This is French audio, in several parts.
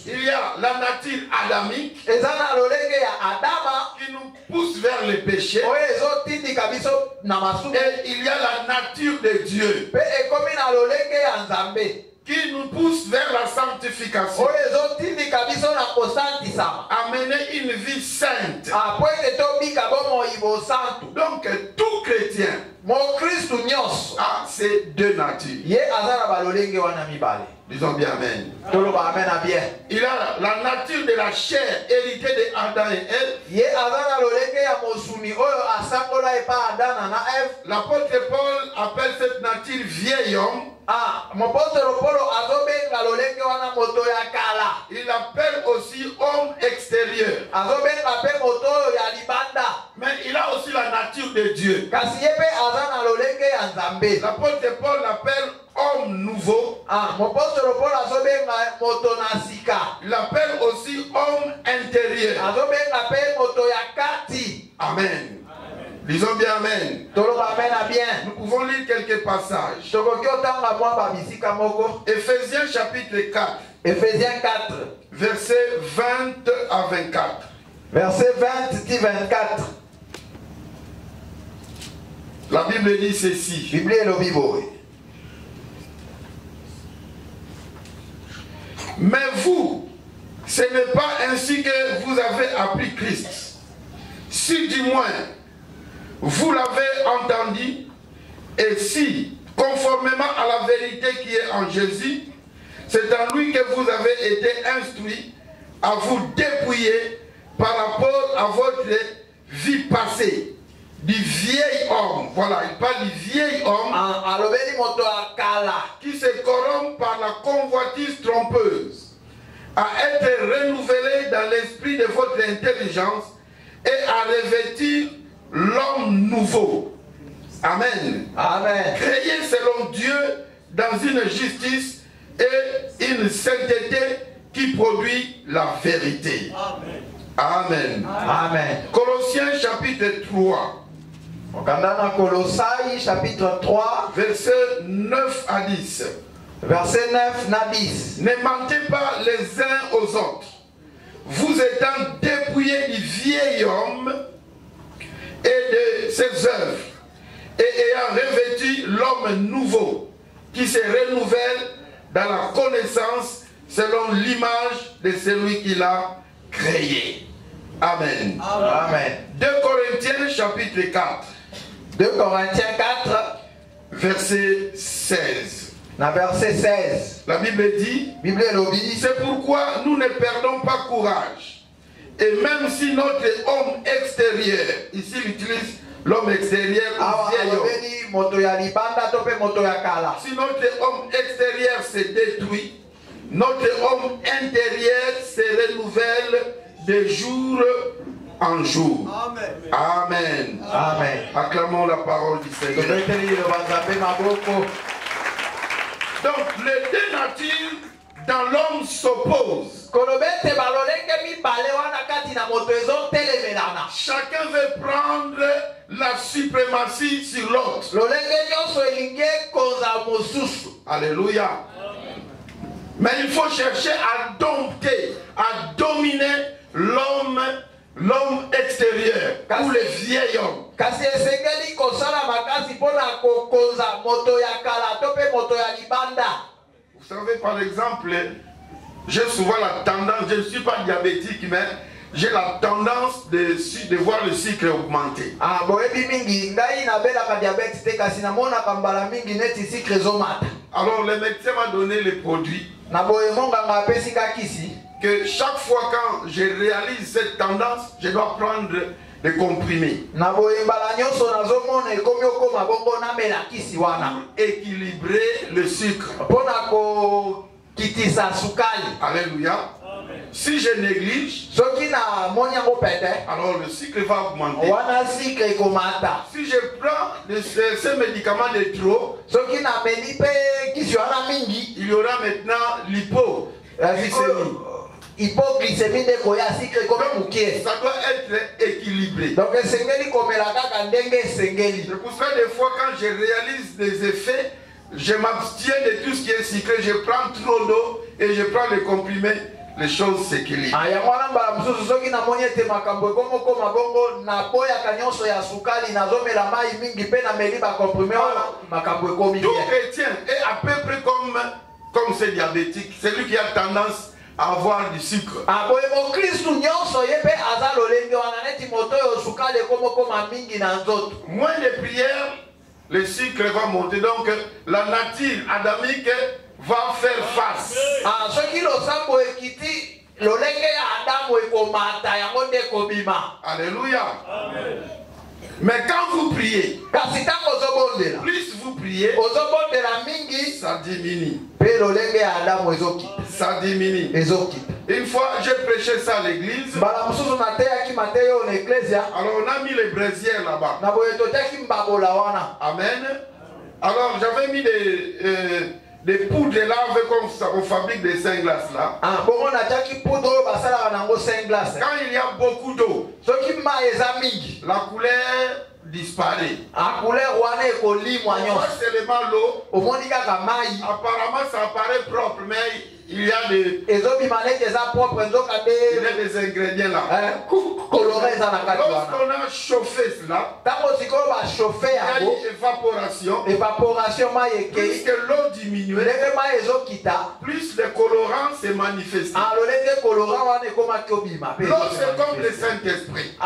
Il y a la nature adamique qui nous pousse vers le péché. Et il y a la nature de Dieu qui nous pousse vers la sanctification. Amener une vie sainte. Donc tout chrétien a ces deux natures. Disons bien amen. Il a la nature de la chair héritée de Adam et Ève. L'apôtre Paul appelle cette nature vieil homme. Il appelle aussi homme extérieur. Mais il a aussi la nature de Dieu. L'apôtre Paul l'appelle homme nouveau. Il l'appelle aussi homme intérieur. Amen. Disons bien amen. Nous pouvons lire quelques passages. Éphésiens chapitre 4. Éphésiens 4. Versets 20 à 24. Verset 20 dit 24. La Bible dit ceci. Mais vous, ce n'est pas ainsi que vous avez appris Christ. Si du moins vous l'avez entendu, et si, conformément à la vérité qui est en Jésus, c'est en lui que vous avez été instruits à vous dépouiller par rapport à votre vie passée, du vieil homme. Voilà, il parle du vieil homme qui se corrompt par la convoitise trompeuse, à être renouvelé dans l'esprit de votre intelligence et à revêtir l'homme nouveau. Amen. Amen. Créé selon Dieu dans une justice et une sainteté qui produit la vérité. Amen. Amen. Colossiens chapitre 3. Colossiens chapitre 3. Versets 9 à 10. Verset 9 à 10. Ne mentez pas les uns aux autres, vous étant dépouillés du vieil homme et de ses œuvres, et ayant revêtu l'homme nouveau, qui se renouvelle dans la connaissance selon l'image de celui qui l'a créé. Amen. Amen. 2 Corinthiens chapitre 4. 2 Corinthiens 4. Verset 16. Verset 16. La Bible dit, c'est pourquoi nous ne perdons pas courage. Et même si notre homme extérieur, ici il utilise l'homme extérieur ou vieil homme. Si notre homme extérieur se détruit, notre homme intérieur se renouvelle de jour en jour. Amen. Amen. Amen. Acclamons la parole du Seigneur. Donc les deux natures dans l'homme s'opposent. Chacun veut prendre la suprématie sur l'autre. Alléluia. Mais il faut chercher à dompter, à dominer l'homme extérieur ou le vieil homme. Vous savez, par exemple, j'ai souvent la tendance, je ne suis pas diabétique, mais j'ai la tendance de voir le sucre augmenter. Alors le médecin m'a donné les produits que chaque fois quand je réalise cette tendance, je dois prendre des comprimés pour équilibrer le sucre. Alléluia. Si je néglige, alors le sucre va augmenter. Si je prends ces médicaments de trop, il y aura maintenant l'hypoglycémie. Ça doit être équilibré. Donc c'est pour ça des fois quand je réalise des effets, je m'abstiens de tout ce qui est sucré, je prends trop d'eau et je prends les comprimés, les choses s'équilibrent. Tout chrétien est à peu près comme ce diabétique, celui qui a tendance à avoir du sucre. Moins de prières, le sucre va monter. Donc la nature adamique va faire face. Alléluia. Amen. Mais quand vous priez, plus vous priez, ça diminue. Ça diminue. Une fois, j'ai prêché ça à l'église. Alors on a mis les braisières là-bas. Amen. Alors j'avais mis des poudres là, comme ça, on fabrique des singlass là. Quand il y a beaucoup d'eau, la couleur disparaît. Seulement l'eau. Apparemment ça apparaît propre, mais il y a des ingrédients là. Lorsqu'on a chauffé cela, il y a une évaporation. Plus que l'eau diminue, plus le colorant se manifeste. L'eau c'est comme le Saint-Esprit.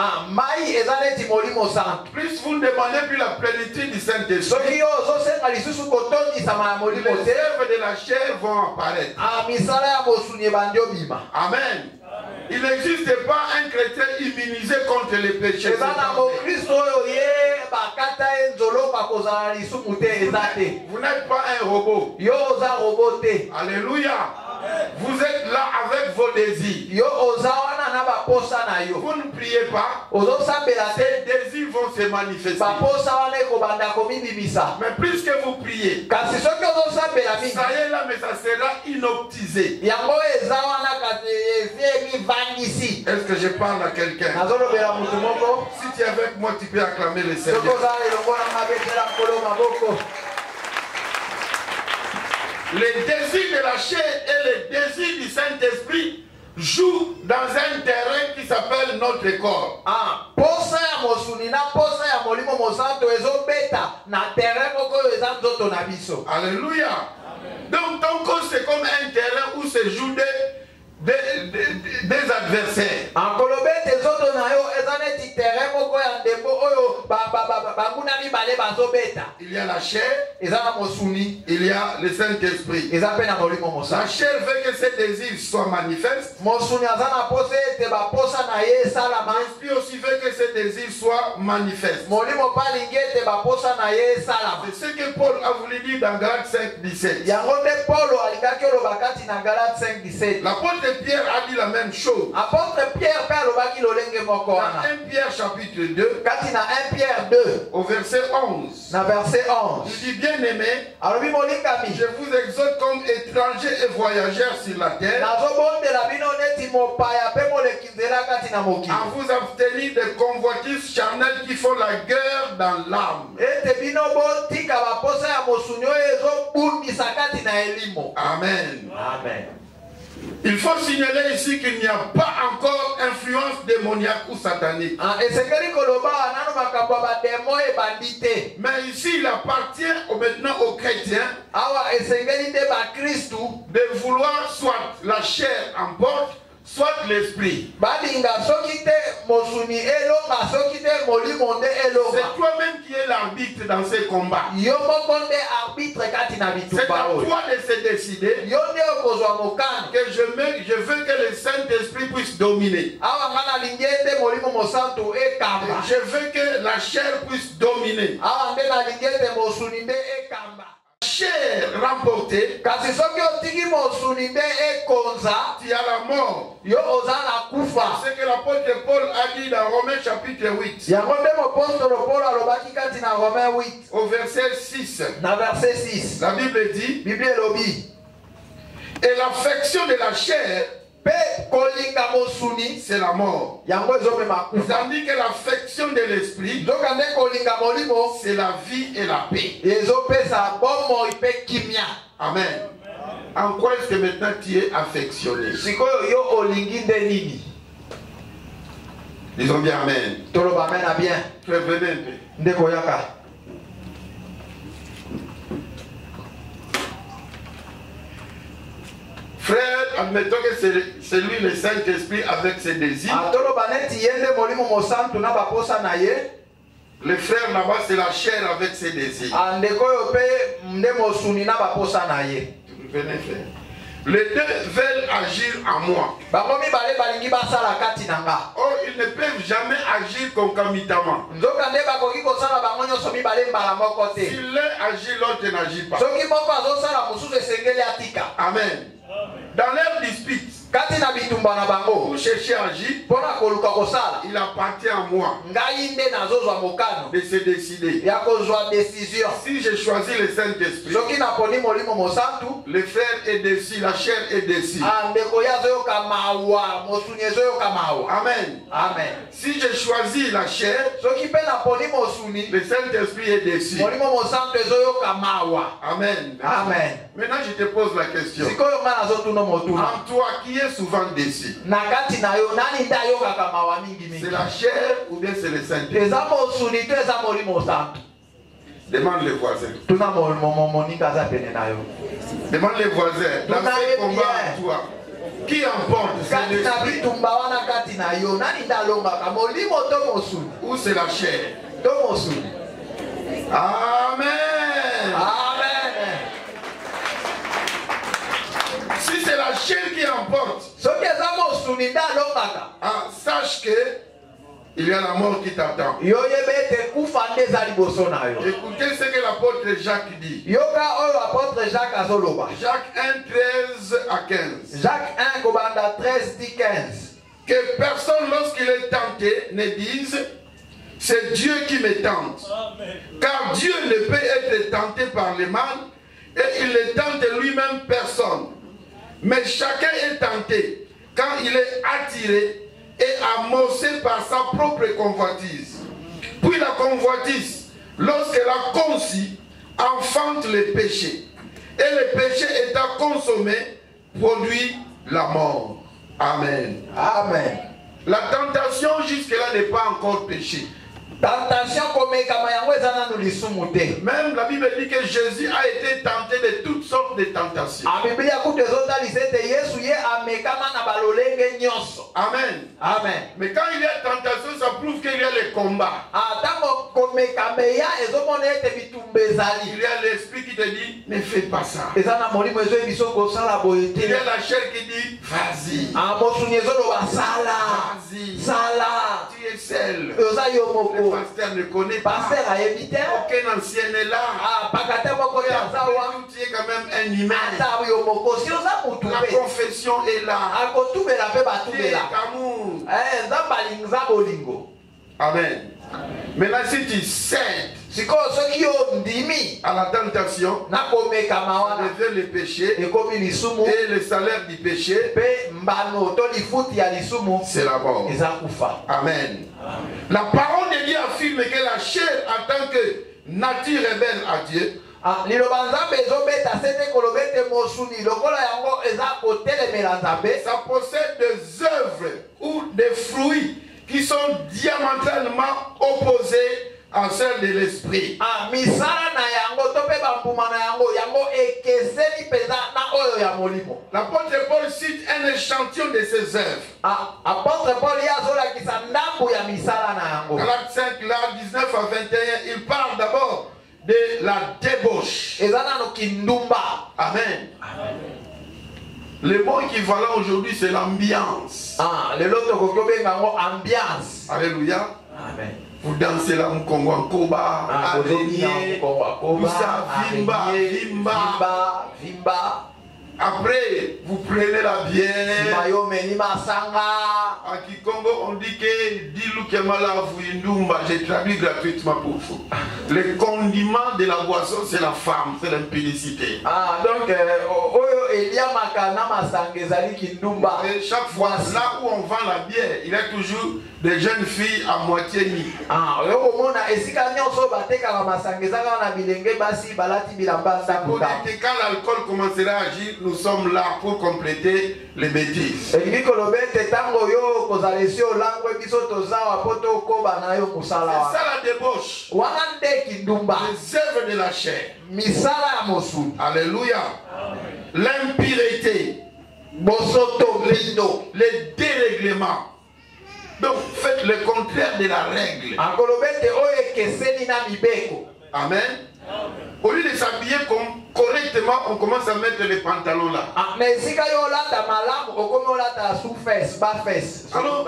Plus vous ne demandez plus la plénitude du Saint-Esprit, les œuvres de la chair vont apparaître. Amen. Il n'existe pas un chrétien immunisé contre les péchés. Vous n'êtes pas un robot. Alléluia. Vous êtes là avec vos désirs. Vous ne priez pas, ces désirs vont se manifester. Mais plus que vous priez, ça y est là, mais ça sera inoptisé. Est-ce que je parle à quelqu'un? Si tu es avec moi, tu peux acclamer le Seigneur. Les désirs de la chair et les désirs du Saint-Esprit jouent dans un terrain qui s'appelle notre corps. Alléluia. Donc ton corps c'est comme un terrain où se jouent des adversaires. Il y a la chair, il y a le Saint-Esprit. La chair veut que ses désirs soient manifestes. L'Esprit aussi veut que ses désirs soient manifestes. C'est ce que Paul a voulu dire dans Galates 5:17. L'apôtre Pierre a dit la même chose. Dans 1 Pierre chapitre 2, au verset 11. Il dit, bien aimé, je vous exhorte comme étrangers et voyageurs sur la terre à vous abstenir des convoitises charnelles qui font la guerre dans l'âme. Amen. Amen. Il faut signaler ici qu'il n'y a pas encore influence démoniaque ou satanique. Mais ici, il appartient maintenant aux chrétiens de vouloir soit la chair emporte, soit l'esprit. C'est toi-même qui es l'arbitre dans ces combats. C'est à toi de se décider que je veux que le Saint-Esprit puisse dominer. Je veux que la chair puisse dominer. Chair remportée, tu as la mort. C'est que l'apôtre Paul a dit dans Romains chapitre 8. Au verset 6. La Bible dit, et l'affection de la chair c'est la mort. Tandis que l'affection de l'esprit, c'est la vie et la paix. Amen. En quoi est-ce que maintenant tu es affectionné? Disons bien amen. Venez un peu. Frère, admettons que c'est lui le Saint-Esprit avec ses désirs. Le frère là-bas, c'est la chair avec ses désirs. Venez faire. Les deux veulent agir en moi. Or, ils ne peuvent jamais agir concomitamment. Si l'un agit, l'autre n'agit pas. Amen. Dans leur dispute, vous cherchez à agir, il appartient à moi de se décider. Si j'ai choisi le Saint-Esprit, le frère est décis, la chair est décis. Amen. Amen. Si j'ai choisi la chair, le Saint-Esprit est décis. Amen. Amen. Maintenant, je te pose la question. En toi, qui est souvent décis? C'est la chair ou bien c'est le Saint-Esprit? Demande les voisins. Demande les voisins. Dans ce combat en toi, qui emporte? C'est l'esprit ou c'est la chair? Amen. Amen. Si c'est la chair qui emporte, sache que il y a la mort qui t'attend. Écoutez ce que l'apôtre Jacques dit. Jacques 1, 13 à 15. Jacques 1, 13, 15. Que personne, lorsqu'il est tenté, ne dise c'est Dieu qui me tente. Car Dieu ne peut être tenté par le mal et il ne tente lui-même personne. Mais chacun est tenté quand il est attiré et amossé par sa propre convoitise. Puis la convoitise, lorsqu'elle a conçu, enfante le péché. Et le péché étant consommé, produit la mort. Amen. Amen. La tentation jusque-là n'est pas encore péché. Même la Bible dit que Jésus a été tenté de toutes sortes de tentations. Amen. Amen. Mais quand il y a tentation, ça prouve qu'il y a le combat. Il y a l'esprit qui te dit, ne fais pas ça. Il y a la chair qui dit, vas-y. Vas-y. Tu es seul. Le pasteur ne connaît pas. Aucun ancien est là. Tu es quand même un humain. La confession est là. Tu es amour. Amen. Maintenant, si tu cèdes à la tentation, devient le péché, et le salaire du péché, c'est la mort. Amen. La parole de Dieu affirme que la chair, en tant que nature rebelle à Dieu, ça possède des œuvres ou des fruits qui sont diamétralement opposés à celle de l'esprit. L'apôtre Paul cite un échantillon de ses œuvres. Galates 5, là, 19 à 21, il parle d'abord de la débauche. Amen. Le mot équivalent aujourd'hui, c'est l'ambiance. Alléluia. Amen. Vous dansez là, vous Congo en Koba, araignée, tout ça, vimba. Après, vous prenez la bière. À Kikongo, on dit que Dilou Kemala Vouindumba, j'ai traduit gratuitement pour vous. Le condiment de la boisson, c'est la femme, c'est l'impudicité. Donc, Et chaque fois, là où on vend la bière, il y a toujours des jeunes filles à moitié nues. Pour dire que quand l'alcool commencera à agir, nous sommes là pour compléter les bêtises. C'est ça la débauche. Les œuvres de la chair. Alléluia. L'impureté. Les dérèglements. Donc faites le contraire de la règle. Amen. Au lieu de s'habiller correctement, on commence à mettre les pantalons là. Alors,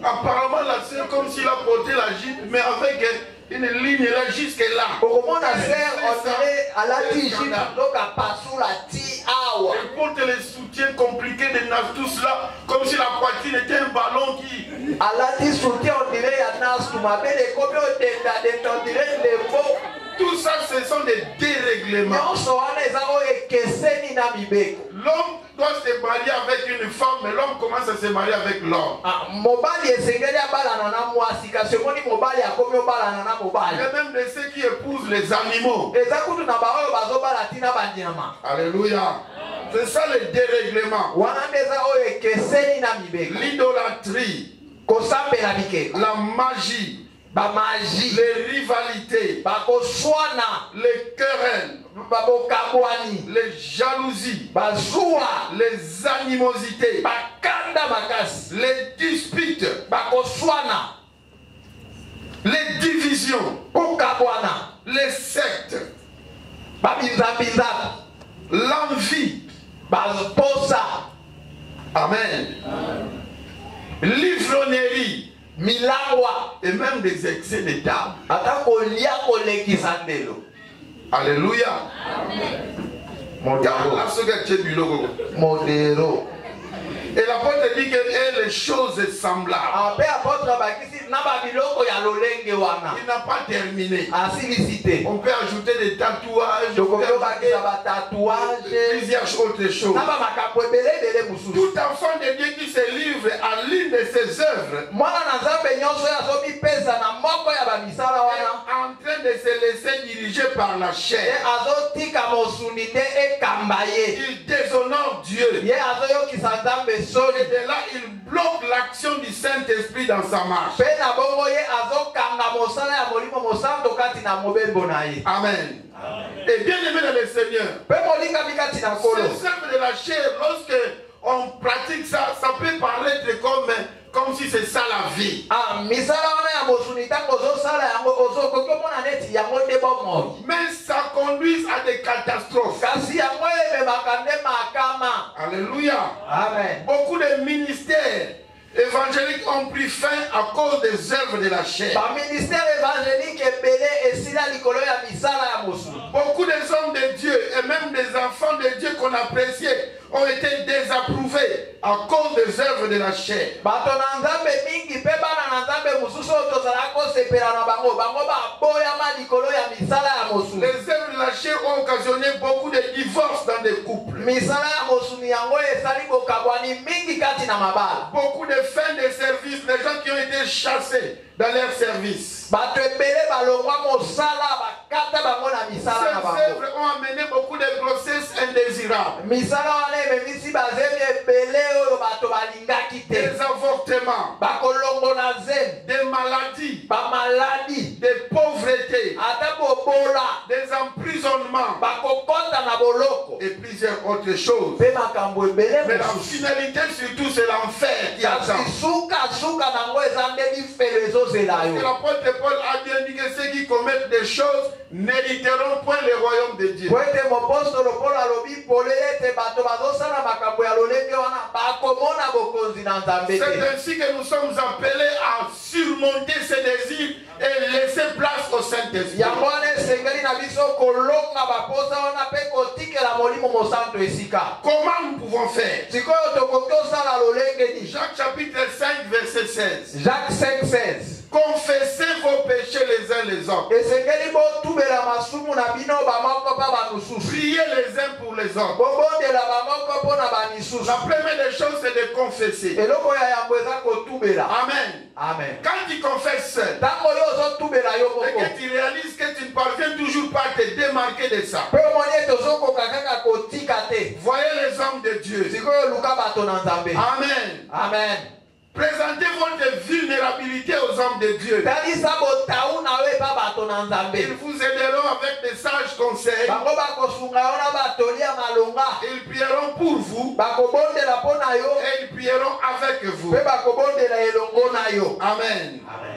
apparemment, la sœur, comme s'il a porté la jupe, mais avec une ligne là jusque là. Elle porte les soutiens compliqués de Nastus là, comme si la poitrine était un ballon qui. Tout ça, ce sont des dérèglements. L'homme doit se marier avec une femme, mais l'homme commence à se marier avec l'homme. Il y a même de ceux qui épousent les animaux. Alléluia. C'est ça le dérèglement. L'idolâtrie. La magie. Les rivalités, les querelles, les jalousies, les animosités, les disputes, les divisions, les sectes, l'envie. Amen. L'ivrognerie. Milagwa et même des excès de table. Alléluia. Modéro. Et l'apôtre dit que les choses semblables. Il n'a pas terminé. On peut ajouter des tatouages, plusieurs autres choses. Tout enfant de Dieu qui se livre à l'une de ses œuvres est en train de se laisser diriger par la chair. Il déshonore Dieu. Et de là, il bloque l'action du Saint-Esprit dans sa marche. Amen. Et bien aimé dans le Seigneur, ces œuvres de la chair, lorsque on pratique ça, ça peut paraître comme si c'est ça la vie. Mais ça conduit à des catastrophes. Alléluia. Amen. Beaucoup de ministères évangéliques ont pris fin à cause des œuvres de la chair. Beaucoup des hommes de Dieu et même des enfants de Dieu qu'on appréciait ont été désapprouvés à cause des œuvres de la chair. Les œuvres de la chair ont occasionné beaucoup de divorces dans des couples. Beaucoup de fins de service, les gens qui ont été chassés dans leur service. Ces œuvres ont amené beaucoup de grossesses indésirables. Des avortements, des maladies, des pauvretés, des emprisonnements et plusieurs autres choses. Mais la finalité surtout c'est l'enfer qui attend. L'apôtre Paul a bien dit que ceux qui commettent des choses n'hériteront point le royaume de Dieu. C'est ainsi que nous sommes appelés à surmonter ces désirs et laisser place au Saint-Esprit. Comment nous pouvons faire? Jacques chapitre 5 verset 16. Jacques 5, 16. Confessez vos péchés les uns uns les autres. esengeli botubela masumu na bino bamoko mpa bamisusu. Priez les uns pour les autres. Bobondela bamoko mpo na bamisusu. La première des choses, c'est de confesser. Eloko ya yango eza kotubela. Amen. Amen. Quand tu confesses seul, Ntango yo ozotubela yo et moko, que tu réalises que tu ne parviens toujours pas à te démarquer de ça. mpe omoni ete ozokoka kaka kotika te. Voyez les hommes de Dieu. Sikoyo luka bato na Nzambe. Amen. Amen. Présentez votre vulnérabilité aux hommes de Dieu. Talisa botau na yo epa bato na Ils Nzambe. vous aideront avec des sages conseils. Bango bakosunga yo na batoli ya malonga. Ils prieront pour vous Bakobondela mpo na yo, et ils prieront avec vous. mpe bakobondela elongo na yo. Amen. Amen.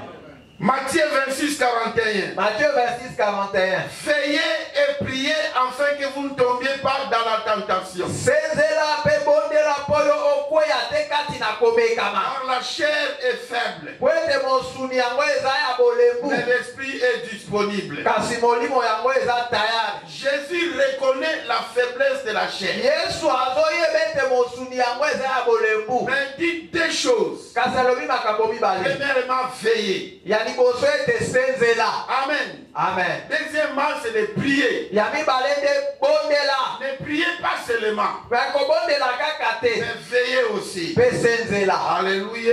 Matthieu 26, 41. Matthieu 26, 41. Veillez et priez afin que vous ne tombiez pas dans la tentation. Senzela mpe bondela mpo yo okweya te kati na komekama. Car la chair est faible, Po ete mosuni yango eza ya bolembu, mais l'esprit est disponible. kasi molimo yango eza tayari. Jésus reconnaît la faiblesse de la chair. Yesu azoyeba ete mosuni yango eza ya bolembu, Mais dites deux choses. kasi alobi makambo mibale. Premièrement, veillez. Ya liboso ete senzela. Amen. Amen. Deuxièmement, c'est de prier. Ya mibale nde bondela. Ne priez pas seulement, Me kobondela kaka te, mais veillez aussi. mpe senzela. Alléluia.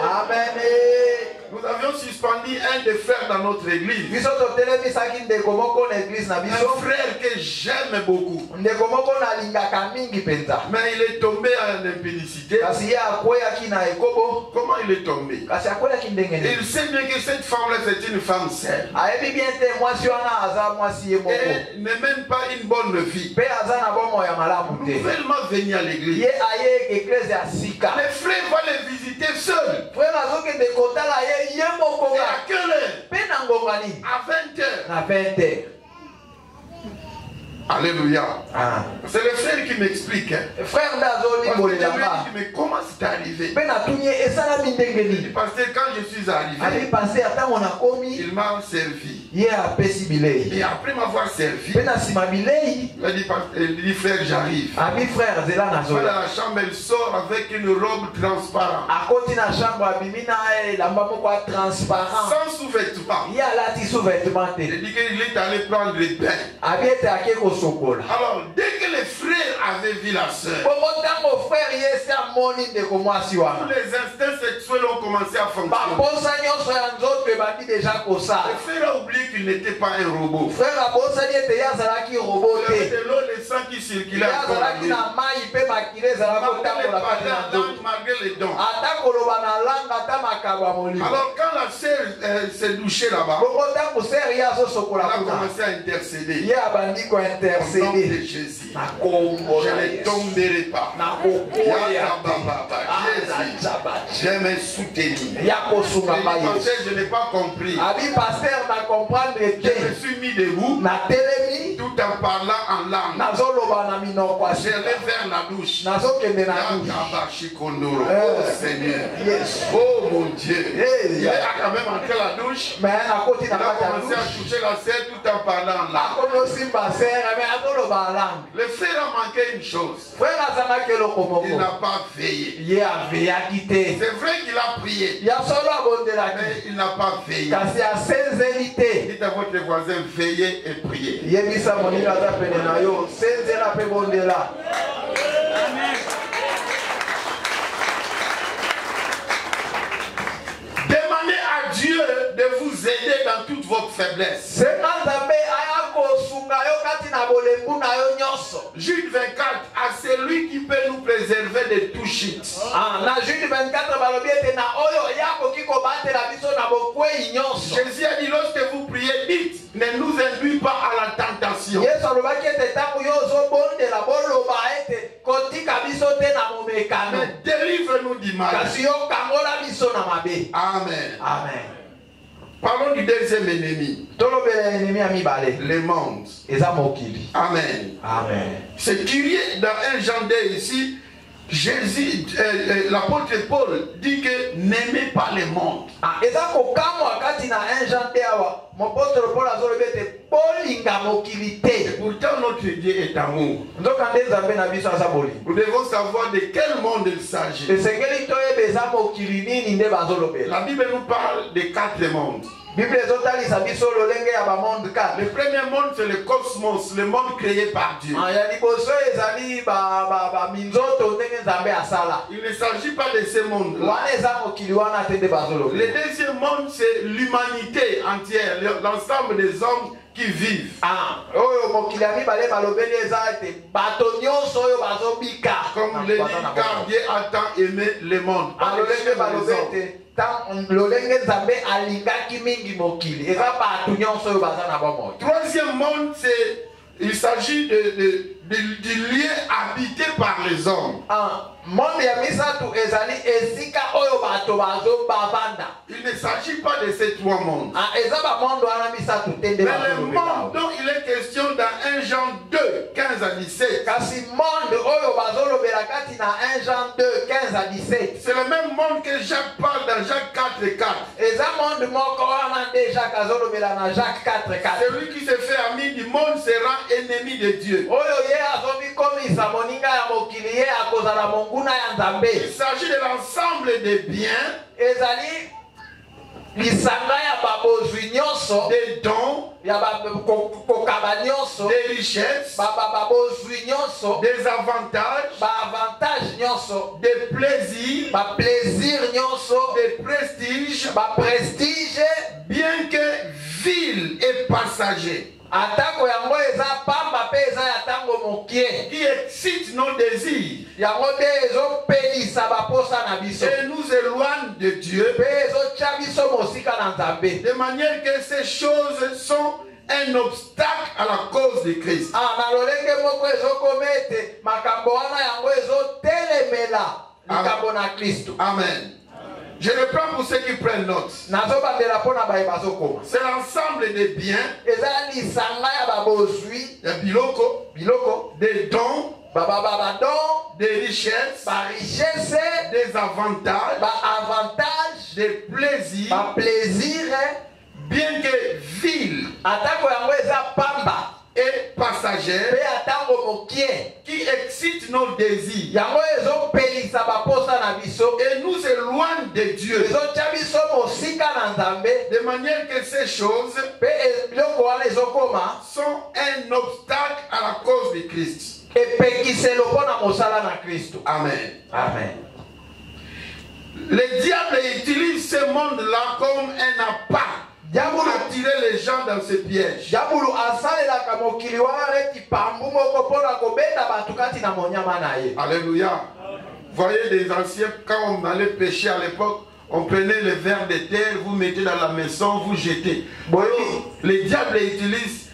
Amen. Nous avions suspendu un des frères dans notre église. Biso totelemisaki ndeko moko na eglise na Un biso. frère que j'aime beaucoup. Ndeko moko nalingaka mingi penza. Mais il est tombé en impudicité. Kasi ye akweyaki na ekobo. Comment il est tombé? Kasi akweyaki ndenge Il nini. sait bien que cette femme-là, c'est une femme seule. Ayebi bien te mwasi wana aza mwasi ye moko. Et ne mène pas une bonne vie. Mpe aza na bomoi ya malamu te. Nouvellement venu à l'église. Ye aye eklese ya sika. Les frères vont les visiter seuls. Frère azokende kotala ye moko Et nga. à quelle heure? Mpe na ngonga nini? À 20 heures. Na 20 heures. Alléluia. Ah. C'est le frère qui m'explique. Frère nde Parce que je lui ai azolimbolela nga. dit, mais comment c'est arrivé? Mpe natuni ye esalami ndenge nini? Parce que quand je suis Ali arrivé, pase atango nakomi il m'a servi. ye apesi bilei. Et après m'avoir servi, Mpe na nsima bilei il dit, frère, j'arrive. abi frère zela Dans nazoya. la chambre, elle sort avec une robe transparente, Akoti na chambre abimi na elamba moko ya transparent. sans sous-vêtements. Ye alati sous-vêtement te. Il dit qu'il est allé prendre le bain. Abi ete ake kosokola. Alors, dès que les frères avaient vu la sœur, Bongo ntango frère ye esi amoni ndeko mwasi tous wana, les instincts sexuels ont commencé à fonctionner. baposa nyonso ya nzoto ebandi deja kosala. Le frère a oublié qu'il n'était pas un robot. Frère abosani ete ye azalaki robo Il y avait te. de l'eau, le sang qui Ye circulait encore en azalaki lui. na mai mpe makila ezalaki Malgré les kotambola kati na parents, nzoto. malgré les dons. Ata koloba na langa ata makambo ya molimo. Alors quand la sœur s'est douchée là-bas, Bongo ntango sere ye elle azosokola a kuna, commencé à intercéder. ye abandi Au nom de kointercede Jésus. na kombo Je na ne Yesu. tomberai pas. Na kokoya Yakababa, Jésus, je me soutenir. ya kosunga Et pa le Yesu. pasteur, je n'ai pas compris. Abi pasteur na comprendre Je me te. suis mis debout Na telemi tout en parlant en langue. nazoloba na minoko ya J'allais sika. vers la douche. Nazokende na douche. Yakabashikondoro. Oh Seigneur. Yesu. Oh mon Dieu. Hey, Il a quand même entré la douche. Mais nakoti Il na a kati ya commencé à douche. toucher la sœur tout en parlant en langue. Akomi osimba sere mais azoloba langue. Le frère a manqué une chose. Frère azangaki eloko Il moko. n'a pas veillé. Ye aveyaki te. C'est vrai qu'il a prié, Ya solo abondelaki. mais il n'a pas veillé. Kasi asenzeli te. Dites à votre voisin, veillez et priez. Yebisa moninga aza pene na yo. Senzela mpe bondela. Demandez à Dieu de vous aider dans toutes vos faiblesses. Senga Nzambe aya kosunga yo kati na bolembu na yo nyonso. Jude 24, à celui qui peut nous préserver de tout shit. Ah, na Jude 24 balobi ete na oyo yakoki kobatela biso na bokwei nyonso. Jésus a dit, lorsque vous priez, dites, ne nous induis pas à la tentation. Yesu alobaki ete ntango yo ozobondela boloba ete kotika biso te na momekano. Mais délivre-nous du mal. Kasi yo kangola biso na mabe. Amen. Amen. Parlons du deuxième ennemi, Tolobela ennemi ya mibale. le monde. Eza mokili. Amen. Amen. C'est curieux dans 1 Jean 2 ici, Jésus, l'apôtre Paul dit que n'aimez pas le monde. Ah, eza kokamwa kati na 1 Jean te awa. Mopotre Paul azolobi ete bolinga mokili te. Pourtant notre Dieu est amour. Nzokande Nzambe na biso aza bolinga. Nous devons savoir de quel monde il s'agit. Esengeli toyeba eza mokili nini nde bazolobela. La Bible nous parle de 4 mondes. Bible ezotalisa biso lolenge ya ba monde 4. Le premier monde, c'est le cosmos, le monde créé par Dieu. Ya liboso ezali ba minzoto ndenge Nzambe asala. Il ne s'agit pas de ce monde-là. Wana eza mokili wana te nde bazoloba. Le deuxième monde, c'est l'humanité entière, l'ensemble des hommes qui vivent. Oyo mokili ya mibale balobeli eza ete bato nyonso oyo bazobika. Comme le dit, car Dieu a tant aimé le monde. Lolenge balobi ete lolenge Nzambe alingaki mingi mokili. Eza bato nyonso oyo baza na bomoi. Troisième monde, il s'agit du lieu habité par les hommes. Monde ya misatu ezali esika oyo bato bazo bavanda. Il ne s'agit pas de ces trois mondes. Eza ba monde wana misatu tende ba. Mais le monde dont il est question dans 1 Jean 2, 15 à 17. Kasi monde oyo bazolobela kati na 1 Jean 2, 15 à 17. C'est le même monde que Jacques parle dans Jacques 4, 4. Eza monde moko wana nde Jacques azolobela na Jacques 4, 4. Celui qui se fait ami du monde sera ennemi de Dieu. Oyo ye azomi komisa moninga ya mokili ye akozala mongu. Il s'agit de l'ensemble des biens, ezali lisanga ya babozwi nyonso, des dons, ya kokaba nyonso, des richesses, babozwi nyonso, des avantages, avantage nyonso, des plaisirs, plaisir nyonso, des prestiges, prestige, bien que vil et passager. Atako yango eza pamba pe eza ya tango mokie qui excite nos désirs yango te ezopelisa baposa na biso et nous éloigne de Dieu pe ezotya biso mosika na Nzambe de manière que ces choses sont un obstacle à la cause de Christ. Na lolenge moko ezokoma ete makambo wana yango ezotelemela likambo na Kristo. Amen. Je reprends pour ceux qui prennent note. C'est l'ensemble des biens, des biloko, des dons, des richesses, des avantages, des plaisirs, bien que vils et passagères, qui excitent nos désirs et nous éloignent de Dieu, de manière que ces choses sont un obstacle à la cause de Christ. Amen. Amen. Le diable utilise ce monde-là comme un appât pour attirer les gens dans ce piège. Alléluia. Voyez les anciens, quand on allait pêcher à l'époque, on prenait les vers de terre, vous mettez dans la maison, vous jetez. Le diable utilise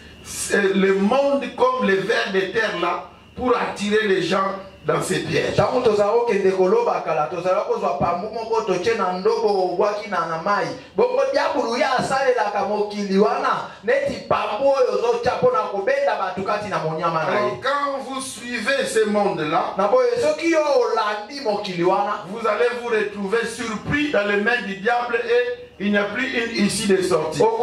le monde comme les vers de terre là pour attirer les gens dans ces pièges. Alors quand vous suivez ce monde-là, vous allez vous retrouver surpris dans les mains du diable et il n'y a plus une issue de sortie. Quand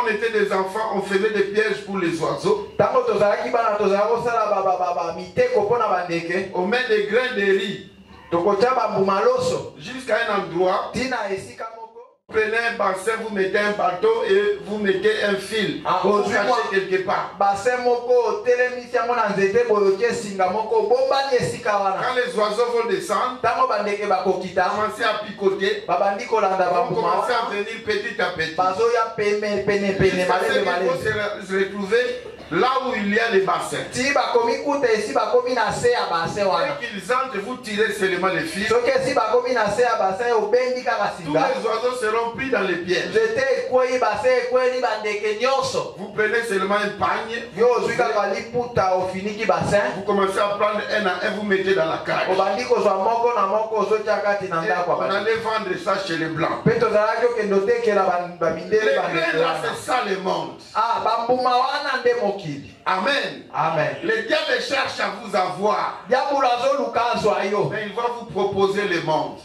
on était des enfants, on faisait des pièges pour les oiseaux. On met des grains de riz jusqu'à un endroit. Vous prenez un bassin, vous mettez un bateau et vous mettez un fil. Vous cachez quelque part. Quand les oiseaux vont descendre, commencez à picoter, vont commencer à venir petit à petit. Jusqu'à ce qu'il faut se retrouver là où il y a les bassins. Dès qu'ils entrent, vous tirez seulement les fils. Tous les oiseaux seront pris dans les pièges. Vous prenez seulement un pagne. Vous commencez à prendre un à un, vous mettez dans la cage. On allait vendre ça chez les blancs. Les grains là, c'est ça le monde. Amen. Amen. Le diable cherche à vous avoir. Mais il va vous proposer le monde.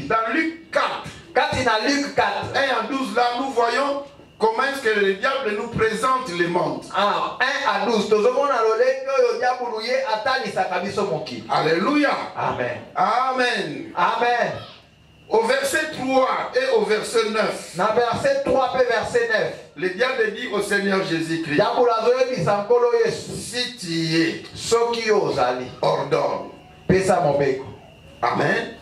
Dans Luc 4, 1 en 12 là, nous voyons comment est-ce que le diable nous présente le monde. 1 à 12. Tozomona lolenge oyo diabulu ye atalisaka biso mokili. Alléluia. Amen. Amen. Amen. Au verset 3 et au verset 9. Na verset 3 et verset 9. Le diable dit au Seigneur Jésus-Christ, Diabulu azoyebisa nkolo Yesu, si tu y es, soki ozali, ordonne. pesa mobeko. Amen.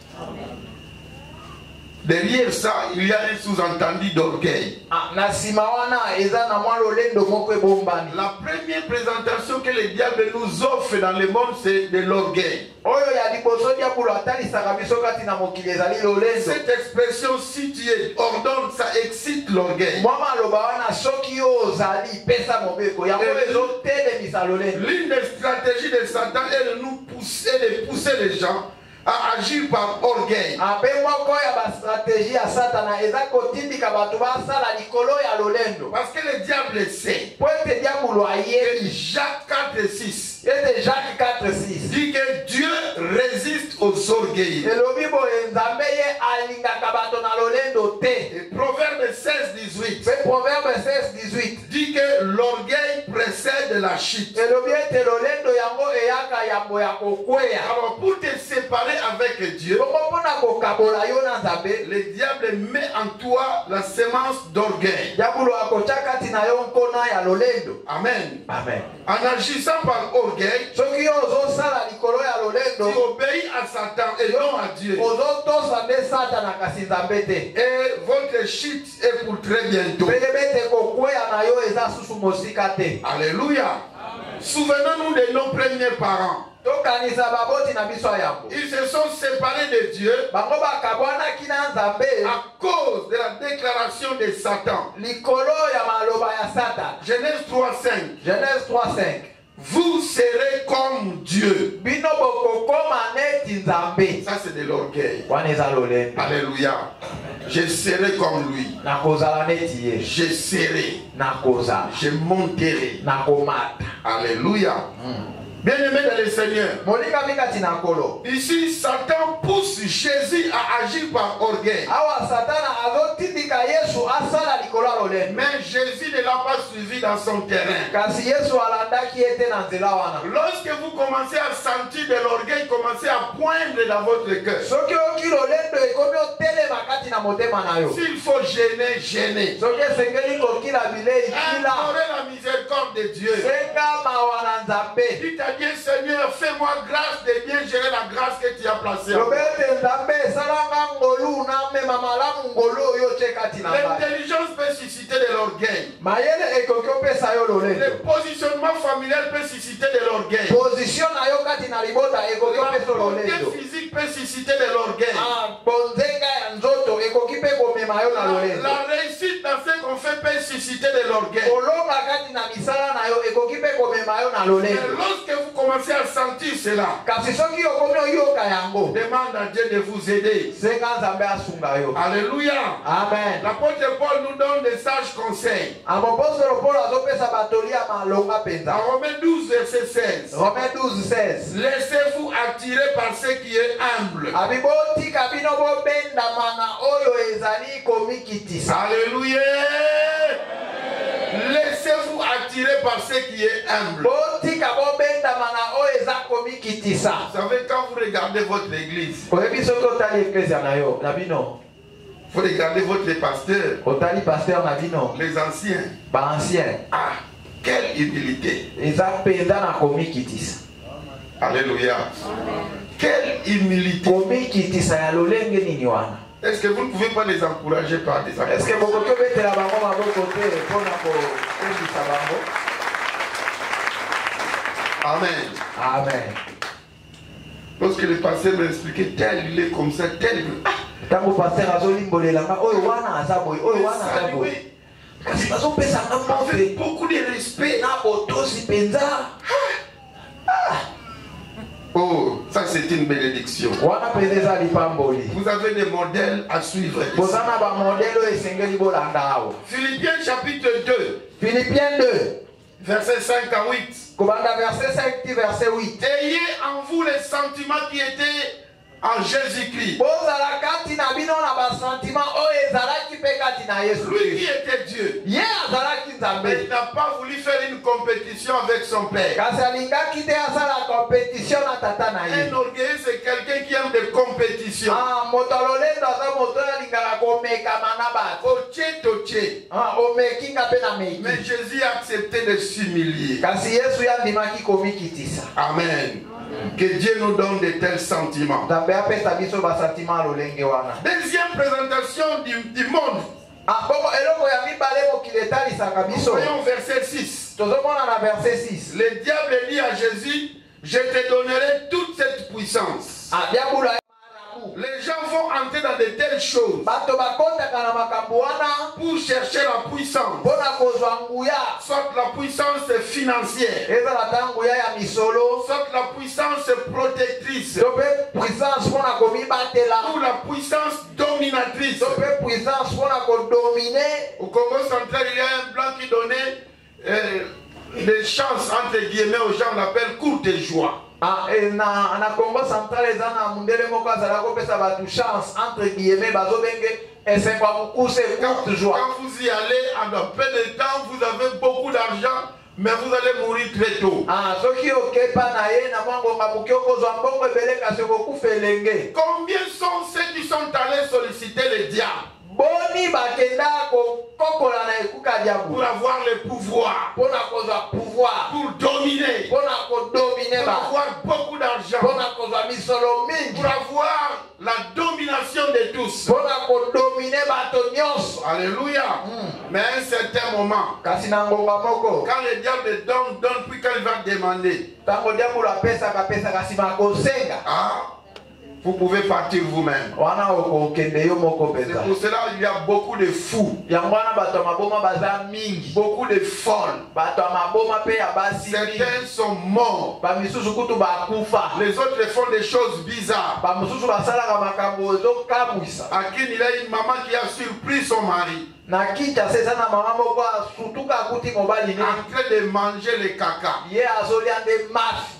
Derrière ça, il y a un sous-entendu d'orgueil. Na sima wana eza na mwa lolendo moko ebombani. La première présentation que le diable nous offre dans le monde, c'est de l'orgueil. Oyo ya liboso diabulu atalisaka biso kati na mokili ezali lolendo. Cette expression, si tu es, ordonne, ça excite l'orgueil. Mwa maloba wana soki ozali, pesa mobeko. Yango ezotelemisa lolendo. L'une des stratégies de Satan est de nous pousser, de pousser les gens à agir par orgueil. Ape moko ya ba stratégie ya Satana eza kotindika bato basala likolo ya lolendo. Parce que le diable sait. Poete diabulu ayebi. Jacques 4:6 Ete Jacques 4:6 dit que Dieu résiste aux orgueilleux. elobi boye nzambe ye alingaka bato na lolendo te. Et Proverbe 16:18 Pe Proverbe 16:18 dit que l'orgueil précède la chute. elobi ete lolendo yango eyaka yambo ya kokweya. Alors pour te séparer avec Dieu, Bongo mpona kokabola yo na nzambe, le diable met en toi la sémence d'orgueil. diabulu akotia kati na yo nkona ya lolendo. Amen. Amen. En agissant par orgueil, Soki yo ozosala likolo ya tu lolendo, obéis à Satan et non à Dieu. ozotosa nde Satana kasi nzambe te. Et votre chute est pour très bientôt. Pele bete kokweya na yo eza susu mosika te. Alléluia. Souvenons-nous de nos premiers parents. Tokanisa baboti na biso ya yambo. Ils se sont séparés de Dieu Bango bakabwanaki na nzambe à cause de la déclaration de Satan. likolo ya maloba ya Satan. Genèse 3:5. Genèse 3:5. Vous serez comme Dieu. Bino bokokoma neti nzambe. Ça, c'est de l'orgueil. Wana eza lolendo. Alléluia. Je serai comme lui. Nakozala neti ye. Je serai. Nakozala. Je monterai. Nakomata. Alléluia. Bien-aimé dans le Seigneur. Molika mikati na nkolo. Ici, Satan pousse Jésus à agir par orgueil. Awa Satana azotindika Yesu asala likolo ya lolendo. Mais Jésus ne l'a pas suivi dans son terrain. Kasi Yesu alandaki ete na nzela wana. Lorsque vous commencez à sentir de l'orgueil, commencez à poindre dans votre cœur. Soki oki lolendo ekomi otelema kati na motema na yo. S'il faut gêner, gêner. Soki esengeli kokila bilei kila. Implorer la miséricorde de Dieu. Senga mawa na nzambe. Dites à Dieu, Seigneur, fais-moi grâce de bien gérer la grâce que tu as placée en moi. Lobete nzambe esalanga ngolu na mema malamu ngolu oyo tie kati na ngai. L'intelligence peut susciter de l'orgueil. Mayele ekoki opesa yo Le lolendo. positionnement familial peut susciter de l'orgueil. Position na yo kati na libota ekoki La opesa beauté lolendo. physique peut susciter de l'orgueil. Bonzenga ya nzoto ekoki mpe komema yo na lolendo. La réussite dans ce qu'on fait peut susciter de l'orgueil. Kolonga kati na misala na yo ekoki mpe komema yo na Mais lolendo. lorsque vous commencez à sentir cela, Kasi soki okomi oyoka yango, demande à Dieu de vous aider. senga nzambe asunga yo. Alléluia. Amen. L'apôtre Paul nous donne des sages conseils. Apostolo Paul azopesa batoli ya malonga Dans penza. Romains 12, verset 16. Romains 12:16. Laissez-vous attirer par ce qui est humble. Abibotika bino bobendama na oyo ezali komikitisa. Alléluia. Laissez-vous attirer par ce qui est humble. Botika bobendama na oyo eza komikitisa. Vous savez, quand vous regardez votre église, Oyebi soki otali eklezia na yo na bino. vous regardez votre pasteur, Otali pasteur na bino. les anciens. Ba-ancien. Ah, quelle humilité. Eza penza na komikitisa. Alléluia. Quelle humilité. Komikitisa ya lolenge nini wana? Est-ce que vous ne pouvez pas les encourager par des actes? Est-ce que bokoki obetela bango maboko te mpona kokombisa bango? Amen. Amen. Lorsque le pasteur m'a expliqué, tel il est comme ça, tel il est... Ah, Tango pasteur azolimbolelanga oyo wana aza boye, oyo wana aza boye. Kasi bazopesanga avec mbote beaucoup de respect. na botosi penza. Oh, ça c'est une bénédiction. Wana penza eza lipamboli. Vous avez des modèles à suivre. Boza na bamodele oyo esengeli bolanda awa. Philippiens chapitre 2, Philippiens 2, versets 5 à 8. kobanda verset 5 ti verset 8. Ayez en vous les sentiments qui étaient en Jésus-Christ. Lui qui était Dieu, mais il n'a pas voulu faire une compétition avec son Père. Un orgueilleux, c'est quelqu'un qui aime des compétitions. Mais Jésus a accepté de s'humilier. Amen. Que Dieu nous donne de tels sentiments. Deuxième présentation du monde. Voyons verset 6. Le diable dit à Jésus, je te donnerai toute cette puissance. Les gens vont entrer dans de telles choses pour chercher la puissance. Soit la puissance financière, soit la puissance protectrice, ou la puissance dominatrice. Au Congo central, il y a un blanc qui donnait des chances entre guillemets aux gens, on l'appelle courte joie. Na Congo central ezana mundele moko azala kopesa batu chance entre guillemets bazobenge esenga mukuse courte joie. Quand vous y allez en peu de temps, vous avez beaucoup d'argent, mais vous allez mourir très tôt. Combien sont ceux qui sont allés solliciter le diable pour avoir le pouvoir, pour dominer, pour avoir beaucoup d'argent, pour avoir la domination de tous. Alléluia. Mais à un certain moment, quand le diable donne, puis quand il va demander, vous pouvez partir vous-même. C'est pour cela qu'il y a beaucoup de fous, beaucoup de folles. Certains sont morts. Les autres font des choses bizarres. À qui il a une maman qui a surpris son mari en train de manger le caca.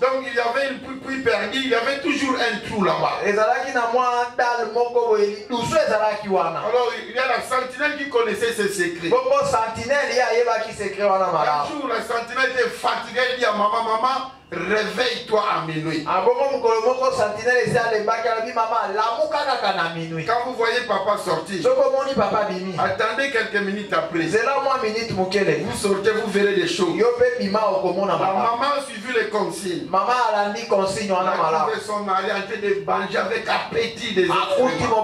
Donc il y avait une puits perdue, il y avait toujours un trou là-bas. Alors il y a la sentinelle qui connaissait ses secrets. Un jour la sentinelle était fatiguée, elle dit à maman, réveille-toi à minuit. Quand vous voyez papa sortir, attendez quelques minutes après. Vous sortez, vous verrez des choses. La maman a suivi les consignes. Elle a trouvé son mari en train de manger avec appétit des instruments.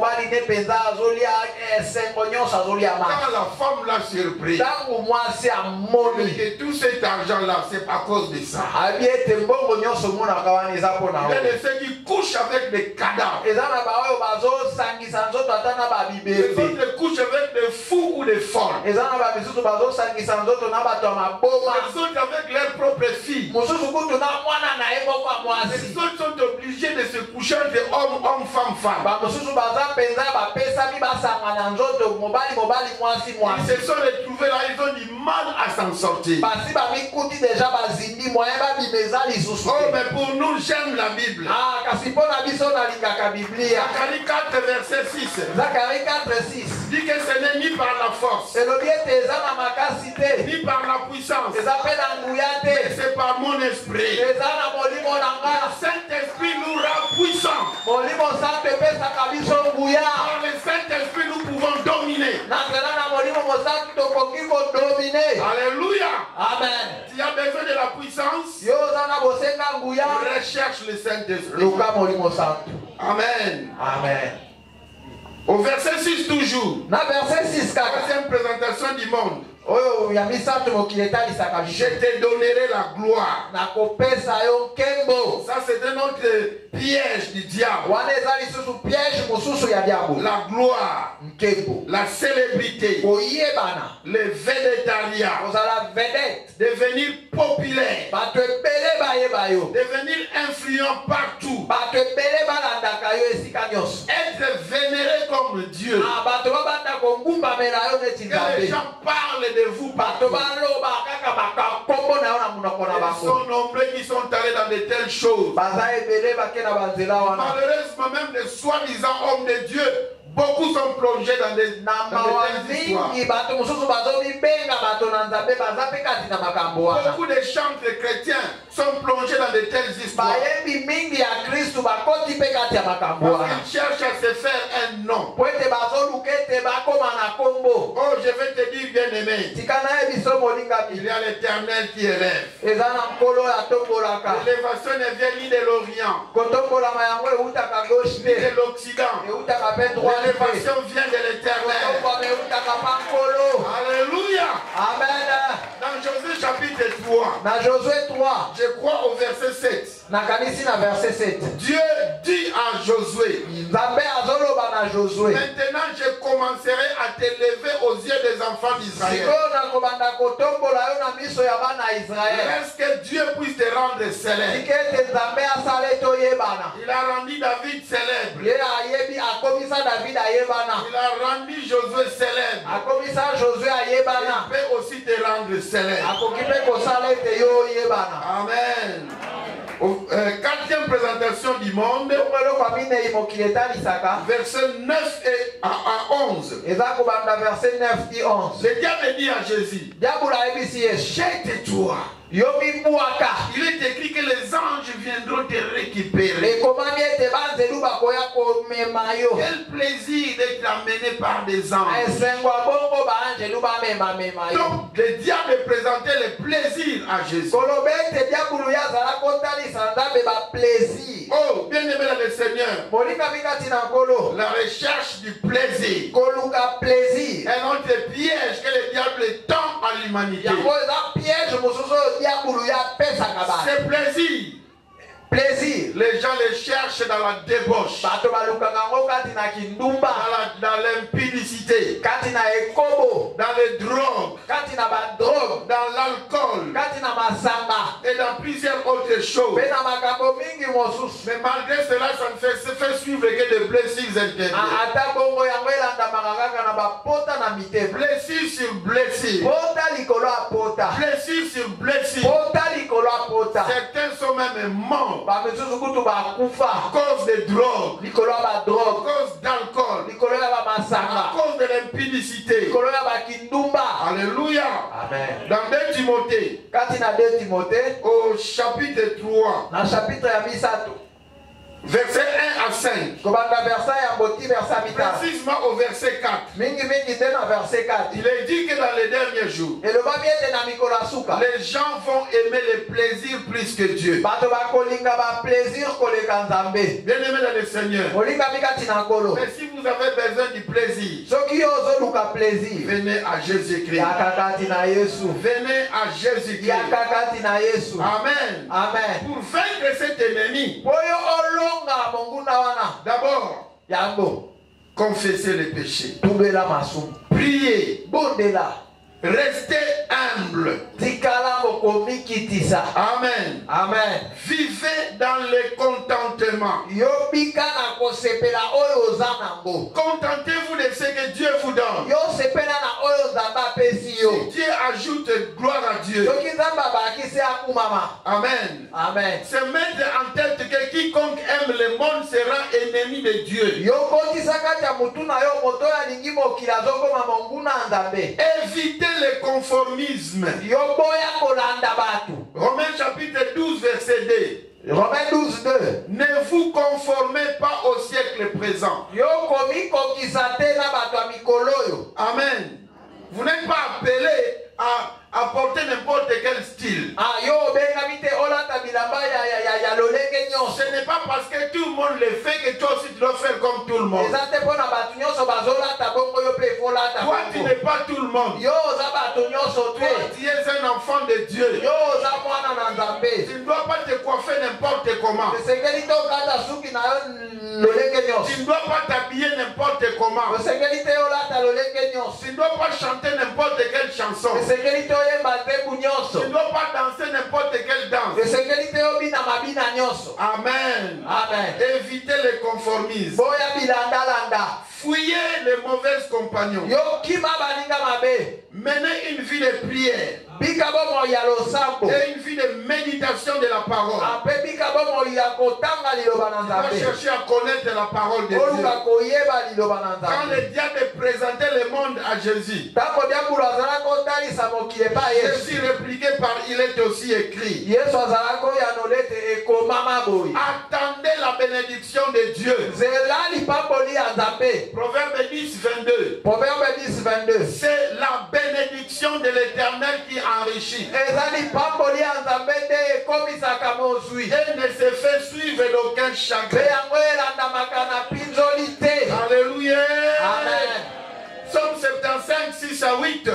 Quand la femme l'a surpris, et tout cet argent-là, c'est à cause de ça. Il y a de ceux qui couchent avec des cadavres. Les autres couchent avec des fous ou des folles. Les autres avec leurs propres filles. Les autres sont obligés de se coucher entre hommes, femmes, femmes. Ils se sont retrouvés là, ils ont du mal à s'en sortir. Oh, mais pour nous, j'aime la Bible. Zacharie 4, verset 6. Dit que ce n'est ni par la force, ni par la puissance, mais c'est par mon esprit. Le Saint-Esprit nous rend puissants. Par le Saint-Esprit, nous pouvons dominer. Alléluia. Amen. Tu as besoin de la puissance, recherche le Saint-Esprit. Amen. Amen. Au verset 6 toujours. Troisième présentation du monde. Je te donnerai la gloire. Ça c'est un autre piège du diable. La gloire. la célébrité, le védétariat, devenir populaire, devenir influent partout, être vénéré comme Dieu, que les gens parlent de vous partout. Ils sont nombreux qui sont allés dans de telles choses. Malheureusement, même les soi-disant hommes de Dieu, beaucoup sont plongés dans des histoires. Beaucoup de chantres chrétiens sont plongés dans de telles histoires. Ils cherchent à se faire un nom. Oh, je vais te dire, bien-aimé, il y a l'Éternel qui élève. L'élévation ne vient ni de l'Orient, ni de l'Occident. L'élévation vient de l'Éternel. Alléluia. Amen. Dans Josué chapitre 3, je crois au verset 7. Dieu dit à Josué, maintenant je commencerai à t'élever aux yeux des enfants d'Israël. Est-ce que Dieu puisse te rendre célèbre? Il a rendu David célèbre. Il a rendu Josué célèbre. Il peut aussi te rendre célèbre. Amen. Quatrième présentation du monde, verset 9 à 11. Le diable dit à Jésus, jette-toi. Il est écrit que les anges viendront te récupérer. Quel plaisir d'être amené par des anges. Donc le diable présentait le plaisir à Jésus. Oh, bien aimé dans le Seigneur, la recherche du plaisir est un autre piège que le diable tend à l'humanité. C'est plaisir. Les gens les cherchent dans la débauche, dans l'impudicité, dans les drogues, dans l'alcool et dans plusieurs autres choses. Mais malgré cela, ça ne se fait suivre que de blessures intérieures. Blessure sur blessure. Blessure sur blessure. Certains sont même morts à cause de drogue, à cause d'alcool, à cause de l'impudicité. Alléluia. Amen. Dans 2 Timothée, au chapitre 3, verset 1 à 5. Précisément au verset 4. Il est dit que dans les derniers jours, les gens vont aimer les plaisirs plus que Dieu. Bien aimé dans le Seigneur, mais si vous avez besoin du plaisir, venez à Jésus-Christ. Venez à Jésus-Christ. Amen. Pour vaincre cet ennemi, d'abord, confessez les péchés. Priez. Restez humble. Amen. Vivez dans le contentement. Contentez-vous de ce que Dieu vous donne. Si Dieu ajoute gloire à Dieu. Amen. Se mettre en tête que quiconque aime le monde sera ennemi de Dieu. Évitez le conformisme. Romains chapitre 12 verset 2. Romains 12, 2. Ne vous conformez pas au siècle présent. Amen. Vous n'êtes pas appelé à porter n'importe quel style. Ce n'est pas parce que tout le monde le fait que toi aussi tu dois faire comme tout le monde. Toi, tu n'es pas tout le monde. Toi, tu es un enfant de Dieu. Tu ne dois pas te coiffer n'importe comment. Tu ne dois pas t'habiller n'importe comment. Tu ne dois pas chanter n'importe quelle chanson. Tu ne dois pas danser n'importe quelle danse. Amen. Évitez les conformismes. Fuyez les mauvais compagnons. Menez une vie de prière. Et une vie de méditation de la parole. Tu dois chercher à connaître la parole de Dieu. Quand le diable présentait le monde à Jésus, Jésus répliquait par il est aussi écrit. Attendez la bénédiction de Dieu. Proverbe 10, 22. C'est la bénédiction de l'Éternel qui enrichit. Et ne se fait suivre d'aucun chagrin. Alléluia. Amen. Psaume 75, 6 à 8.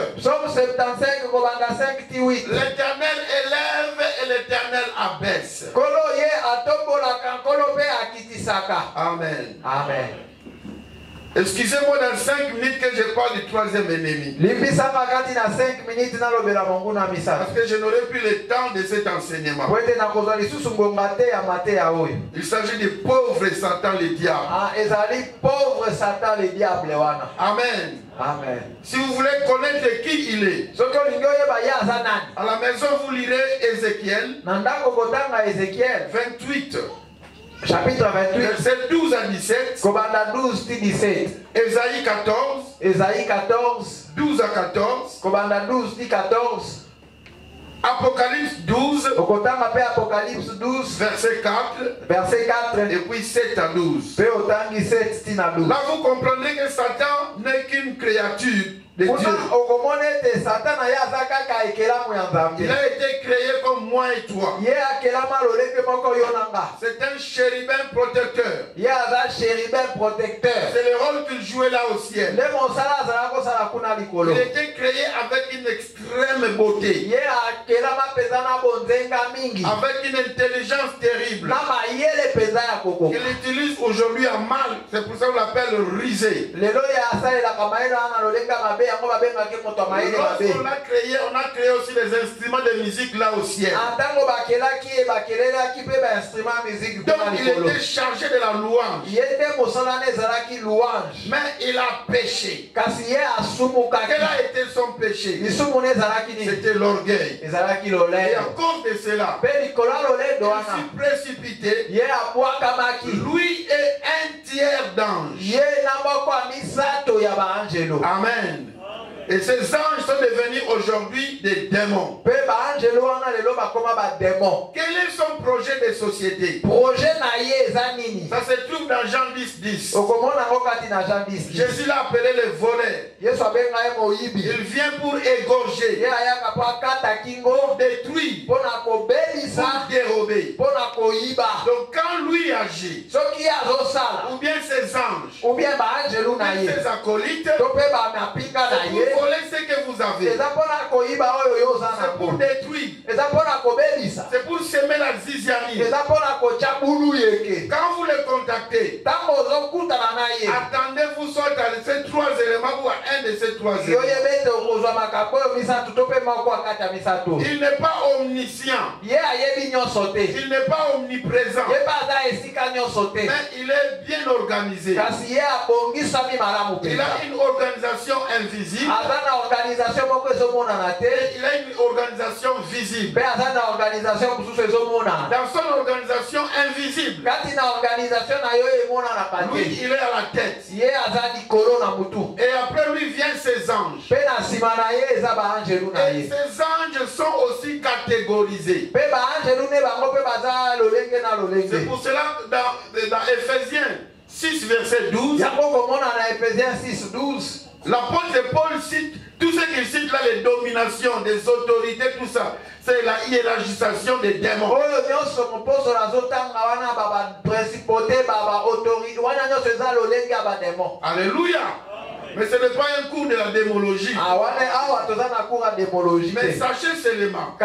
L'Éternel élève et l'Éternel abaisse. Amen. Amen. Excusez-moi dans 5 minutes que je parle du troisième ennemi. Parce que je n'aurai plus le temps de cet enseignement. Il s'agit du pauvre Satan le diable. Amen. Amen. Si vous voulez connaître qui il est, à la maison vous lirez Ézéchiel 28. Chapitre 28, verset 12 à 17. Ésaïe 14. 12 à 14. Apocalypse 12. Verset 4. Et puis 7 à 12. Là vous comprenez que Satan n'est qu'une créature de Dieu. Il a été créé comme moi et toi. C'est un chérubin protecteur. C'est le rôle qu'il jouait là au ciel. Il était créé avec une extrême beauté. Avec une intelligence terrible. Il utilise aujourd'hui à mal. C'est pour ça qu'on l'appelle risé. Lorsqu'on a créé aussi des instruments de musique là au ciel. Donc il était chargé de la louange. Mais il a péché. Quel a été son péché? C'était l'orgueil. Et à cause de cela, il s'est précipité. Lui est un tiers d'ange. Amen. Et ces anges sont devenus aujourd'hui des démons. Quel est son projet de société? Ça se trouve dans Jean 10, 10. Jésus l'a appelé le voleur. Il vient pour égorger, détruire, pour dérober. Donc quand lui agit, ou bien ses anges, ou bien ses acolytes, pour voler ce que vous avez, c'est pour détruire, c'est pour semer la zizanie. Quand vous le contactez, attendez-vous soit à ces 3 éléments ou à un de ces 3 éléments. Il n'est pas omniscient, il n'est pas omniprésent, mais il est bien organisé. Il a une organisation invisible. Il a une organisation visible. Dans son organisation invisible, lui il est à la tête. Et après lui viennent ses anges. Et ces anges sont aussi catégorisés. C'est pour cela dans Ephésiens 6 verset 12, l'apôtre Paul cite tout ce qu'il cite là, les dominations, des autorités, tout ça. C'est la hiérarchisation des démons. Alléluia. Mais ce n'est pas un cours de la démologie. Mais sachez seulement que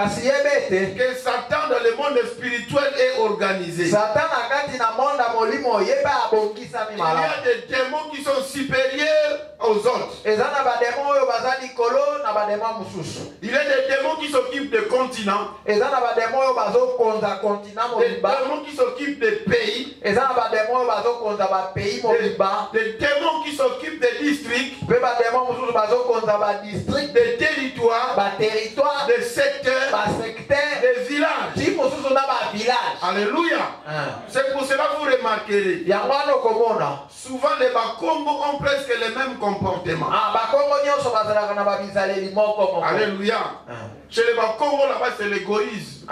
Satan dans le monde spirituel est organisé. Il y a des démons qui sont supérieurs aux autres. Il y a des démons qui s'occupent des continents. Des démons qui s'occupent des pays. Des démons qui s'occupent des districts. Des territoires. Des secteurs. Des villages. Alléluia. C'est pour cela que vous remarquerez. Souvent les Bakongo ont presque les mêmes comportements. Alléluia. Chez les Bakongo là-bas c'est l'égoïsme.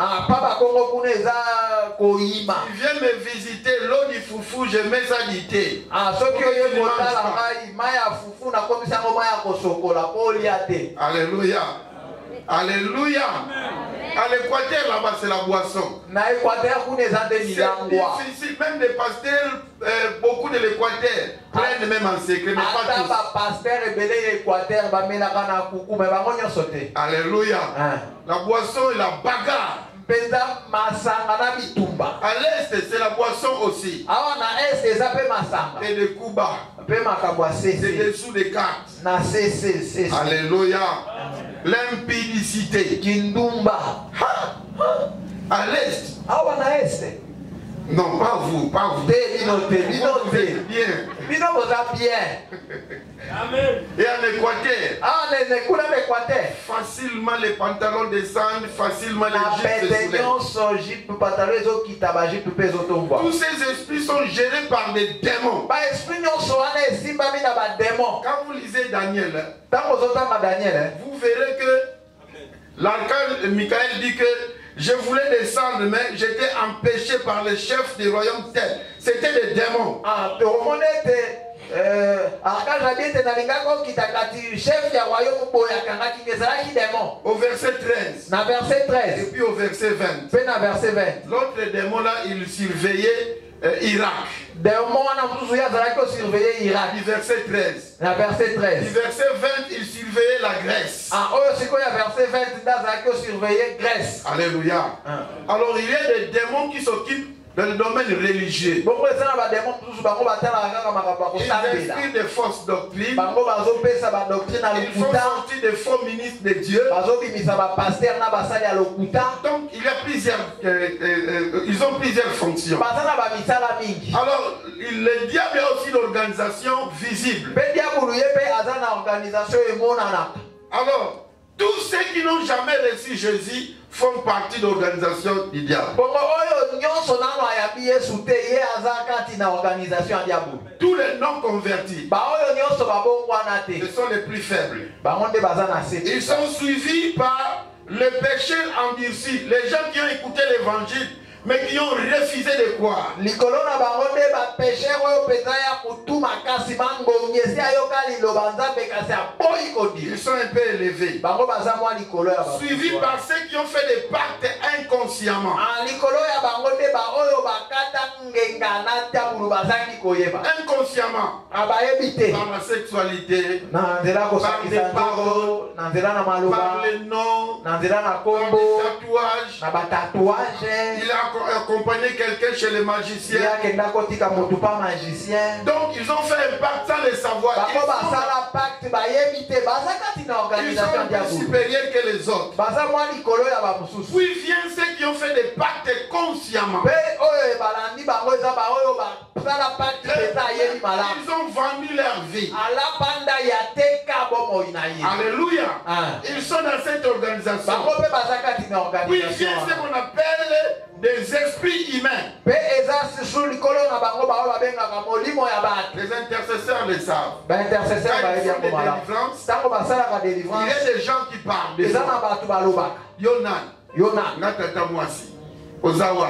Il vient me visiter, l'eau du foufou, je mets ça du thé. Alléluia. Alléluia. À l'Équateur, là-bas, c'est la boisson. C'est difficile, même les pasteurs, beaucoup de l'Équateur prennent même en secret, mais pas tous. Alléluia. La boisson et la bagarre. À l'est, c'est la boisson aussi. Et de Cuba. C'est dessous des cartes. Alléluia. L'impudicité. À l'est. Non, pas vous, pas vous. Bien. Et en Équateur, facilement les pantalons descendent, facilement les jupes se soulèvent. Tous ces esprits sont gérés par des démons. Quand vous lisez Daniel, vous verrez que l'archange Michael dit que je voulais descendre, mais j'étais empêché par le chef du royaume tel. C'était des démons. Au verset 13. Et puis au verset 20. L'autre démon là, il surveillait Irak. Du verset 13. Du verset 20, il surveillait la Grèce. Alléluia. Alors il y a des démons qui s'occupent dans le domaine religieux. Ils inscrivent des fausses doctrines. Ils font sortir des faux ministres de Dieu. Donc il y a plusieurs, ils ont plusieurs fonctions. Alors le diable a aussi l'organisation visible. Alors tous ceux qui n'ont jamais reçu Jésus font partie de l'organisation du diable. Tous les non convertis, ce sont les plus faibles. Ils sont suivis par le péché endurci. Les gens qui ont écouté l'évangile, mais qui ont refusé de croire. Ils sont un peu élevés. Suivis par ceux qui ont fait des pactes inconsciemment. Inconsciemment. Par la sexualité. Par des paroles. Par les noms. Par des tatouages. Il a accompagné quelqu'un chez les magiciens. Donc ils ont fait un pacte sans le savoir. Ils sont plus supérieurs que les autres. Puis viennent ceux qui ont fait des pactes consciemment. Ils ont vendu leur vie. Alléluia. Ils sont dans cette organisation. Puis viennent ce qu'on appelle des esprits humains. Les intercesseurs le savent. Quand ils font des délivrances, il y a des gens qui parlent. Yonan, Natata Mwasi, Ozawa,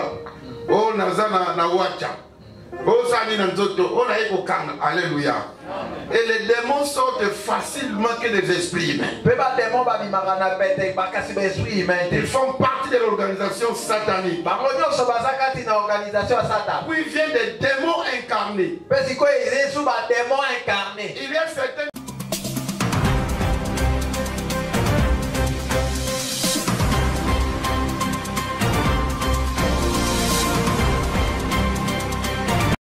O Nazana Nawacha, O Sani Nanzoto, O Naiko Kang, Alléluia. Et les démons sortent facilement que des esprits humains. Ils font partie de l'organisation satanique. Puis viennent des démons incarnés. Ils